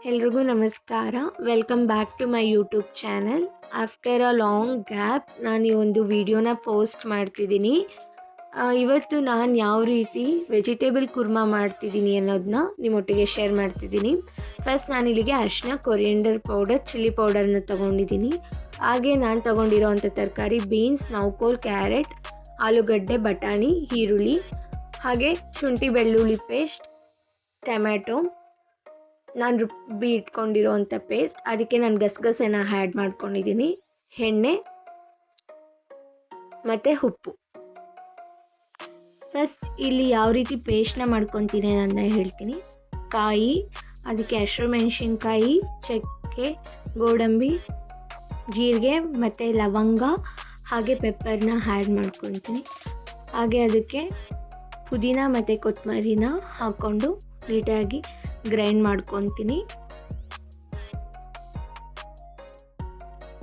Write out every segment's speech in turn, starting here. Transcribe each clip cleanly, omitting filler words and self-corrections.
ಎಲ್ರಿಗೂ ನಮಸ್ಕಾರ. Welcome back to my YouTube channel. After a long gap ನಾನು ಈ ಒಂದು ವಿಡಿಯೋನ ಪೋಸ್ಟ್ ಮಾಡ್ತಿದ್ದೀನಿ. ಇವತ್ತು ನಾನು ಯಾವ ರೀತಿ ವೆಜಿಟೇಬಲ್ ಕುರ್ಮಾ ಮಾಡ್ತಿದ್ದೀನಿ ಅನ್ನೋದನ್ನ ನಿಮ್ಮೊಟ್ಟಿಗೆ ಶೇರ್ ಮಾಡ್ತಿದ್ದೀನಿ. ಫಸ್ಟ್ ನಾನು ಇಲ್ಲಿಗೆ ಅರಿಶಿನ, ಕೊರಿಯಂಡರ್ ಪೌಡರ್, ಚಿಲ್ಲಿ ಪೌಡರ್ನ ತೊಗೊಂಡಿದ್ದೀನಿ. ಹಾಗೆ ನಾನು ತೊಗೊಂಡಿರೋವಂಥ ತರಕಾರಿ ಬೀನ್ಸ್, ನೌಕೋಲ್, ಕ್ಯಾರೆಟ್, ಆಲೂಗಡ್ಡೆ, ಬಟಾಣಿ, ಈರುಳ್ಳಿ, ಹಾಗೆ ಶುಂಠಿ ಬೆಳ್ಳುಳ್ಳಿ ಪೇಸ್ಟ್, ಟೊಮ್ಯಾಟೊ, ನಾನು ರುಬ್ಬಿ ಇಟ್ಕೊಂಡಿರೋವಂಥ ಪೇಸ್ಟ್, ಅದಕ್ಕೆ ನಾನು ಗಸಗಸೆನ ಆ್ಯಡ್ ಮಾಡ್ಕೊಂಡಿದ್ದೀನಿ, ಎಣ್ಣೆ ಮತ್ತು ಉಪ್ಪು. ಫಸ್ಟ್ ಇಲ್ಲಿ ಯಾವ ರೀತಿ ಪೇಸ್ಟ್ನ ಮಾಡ್ಕೊತೀನಿ ಅನ್ನೋದನ್ನ ಹೇಳ್ತೀನಿ. ಕಾಯಿ, ಅದಕ್ಕೆ ಹಸಿರು ಮೆಣಸಿನ್ಕಾಯಿ, ಚಕ್ಕೆ, ಗೋಡಂಬಿ, ಜೀರಿಗೆ ಮತ್ತು ಲವಂಗ ಹಾಗೆ ಪೆಪ್ಪರ್ನ ಆ್ಯಡ್ ಮಾಡ್ಕೊತೀನಿ. ಹಾಗೆ ಅದಕ್ಕೆ ಪುದೀನ ಮತ್ತು ಕೊತ್ತಂಬರಿನ ಹಾಕ್ಕೊಂಡು ನೀಟಾಗಿ ಗ್ರೈಂಡ್ ಮಾಡ್ಕೊತೀನಿ.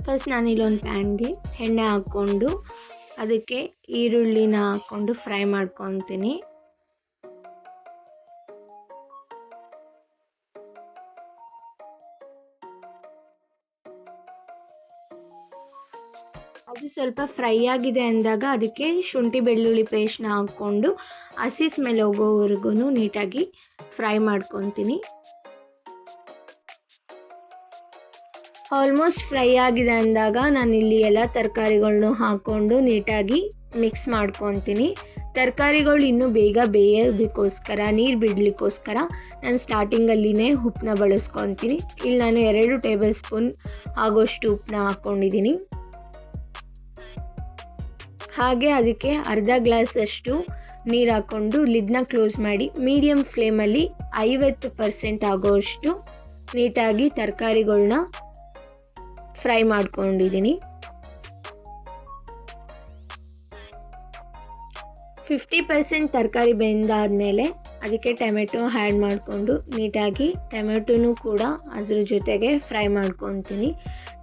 ಫಸ್ಟ್ ನಾನಿಲ್ಲೊಂದು ಪ್ಯಾನ್ಗೆ ಎಣ್ಣೆ ಹಾಕ್ಕೊಂಡು ಅದಕ್ಕೆ ಈರುಳ್ಳಿನ ಹಾಕ್ಕೊಂಡು ಫ್ರೈ ಮಾಡ್ಕೊತೀನಿ. ಅದು ಸ್ವಲ್ಪ ಫ್ರೈ ಆಗಿದೆ ಅಂದಾಗ ಅದಕ್ಕೆ ಶುಂಠಿ ಬೆಳ್ಳುಳ್ಳಿ ಪೇಸ್ಟ್ನ ಹಾಕ್ಕೊಂಡು ಹಸಿ ಸ್ಮೆಲ್ ಹೋಗೋವರೆಗೂ ನೀಟಾಗಿ ಫ್ರೈ ಮಾಡ್ಕೊತೀನಿ. ಆಲ್ಮೋಸ್ಟ್ ಫ್ರೈ ಆಗಿದೆ ಅಂದಾಗ ನಾನಿಲ್ಲಿ ಎಲ್ಲ ತರಕಾರಿಗಳನ್ನೂ ಹಾಕ್ಕೊಂಡು ನೀಟಾಗಿ ಮಿಕ್ಸ್ ಮಾಡ್ಕೊತೀನಿ. ತರಕಾರಿಗಳು ಇನ್ನೂ ಬೇಗ ಬೇಯೋದಕ್ಕೋಸ್ಕರ, ನೀರು ಬಿಡಲಿಕ್ಕೋಸ್ಕರ ನಾನು ಸ್ಟಾರ್ಟಿಂಗಲ್ಲಿನೇ ಉಪ್ಪನ್ನ ಬಳಸ್ಕೊತೀನಿ. ಇಲ್ಲಿ ನಾನು 2 ಟೇಬಲ್ ಸ್ಪೂನ್ ಆಗೋಷ್ಟು ಉಪ್ಪನ್ನ ಹಾಕ್ಕೊಂಡಿದ್ದೀನಿ. ಹಾಗೆ ಅದಕ್ಕೆ ಅರ್ಧ ಗ್ಲಾಸಷ್ಟು ನೀರು ಹಾಕ್ಕೊಂಡು ಲಿಡ್ನ ಕ್ಲೋಸ್ ಮಾಡಿ ಮೀಡಿಯಮ್ ಫ್ಲೇಮಲ್ಲಿ 50% ಆಗೋಷ್ಟು ನೀಟಾಗಿ ತರಕಾರಿಗಳನ್ನ ಫ್ರೈ ಮಾಡ್ಕೊಂಡಿದ್ದೀನಿ. 50% ತರಕಾರಿ ಬೆಂದಾದಮೇಲೆ ಅದಕ್ಕೆ ಟೊಮೆಟೊ ಆ್ಯಡ್ ಮಾಡಿಕೊಂಡು ನೀಟಾಗಿ ಟೊಮೆಟೊನೂ ಕೂಡ ಅದ್ರ ಜೊತೆಗೆ ಫ್ರೈ ಮಾಡ್ಕೊತೀನಿ.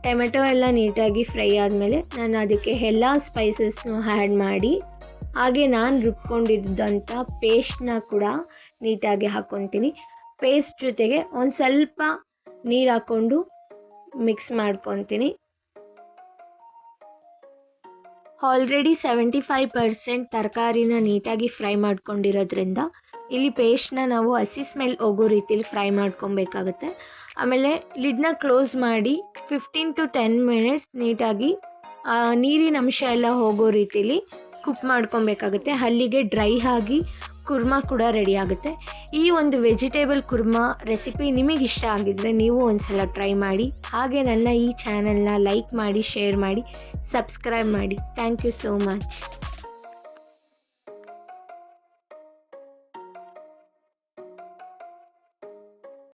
ಟೊಮೆಟೊ ಎಲ್ಲ ನೀಟಾಗಿ ಫ್ರೈ ಆದಮೇಲೆ ನಾನು ಅದಕ್ಕೆ ಎಲ್ಲ ಸ್ಪೈಸಸ್ನೂ ಆ್ಯಡ್ ಮಾಡಿ ಹಾಗೆ ನಾನು ರುಬ್ಕೊಂಡಿದ್ದಂಥ ಪೇಸ್ಟ್ನ ಕೂಡ ನೀಟಾಗಿ ಹಾಕ್ಕೊತೀನಿ. ಪೇಸ್ಟ್ ಜೊತೆಗೆ ಒಂದು ಸ್ವಲ್ಪ ನೀರು ಹಾಕ್ಕೊಂಡು ಮಿಕ್ಸ್ ಮಾಡ್ಕೊತೀನಿ. ಆಲ್ರೆಡಿ 75% ತರಕಾರಿನ ನೀಟಾಗಿ ಫ್ರೈ ಮಾಡ್ಕೊಂಡಿರೋದ್ರಿಂದ ಇಲ್ಲಿ ಪೇಸ್ಟ್ನ ನಾವು ಹಸಿ ಸ್ಮೆಲ್ ಹೋಗೋ ರೀತಿಲಿ ಫ್ರೈ ಮಾಡ್ಕೊಬೇಕಾಗುತ್ತೆ. ಆಮೇಲೆ ಲಿಡ್ನ ಕ್ಲೋಸ್ ಮಾಡಿ 15 to 10 ಮಿನಿಟ್ಸ್ ನೀಟಾಗಿ ನೀರಿನ ಅಂಶ ಎಲ್ಲ ಹೋಗೋ ರೀತಿಲಿ ಕುಕ್ ಮಾಡ್ಕೊಬೇಕಾಗುತ್ತೆ. ಅಲ್ಲಿಗೆ ಡ್ರೈ ಆಗಿ ಕುರ್ಮಾ ಕೂಡ ರೆಡಿ ಆಗುತ್ತೆ. ಈ ಒಂದು ವೆಜಿಟೇಬಲ್ ಕುರ್ಮಾ ರೆಸಿಪಿ ನಿಮಗೆ ಇಷ್ಟ ಆಗಿದ್ದರೆ ನೀವು ಒಂದು ಸಲ ಟ್ರೈ ಮಾಡಿ. ಹಾಗೆ ನನ್ನ ಈ ಚಾನಲ್ನ ಲೈಕ್ ಮಾಡಿ, ಶೇರ್ ಮಾಡಿ, ಸಬ್ಸ್ಕ್ರೈಬ್ ಮಾಡಿ. Thank you so much.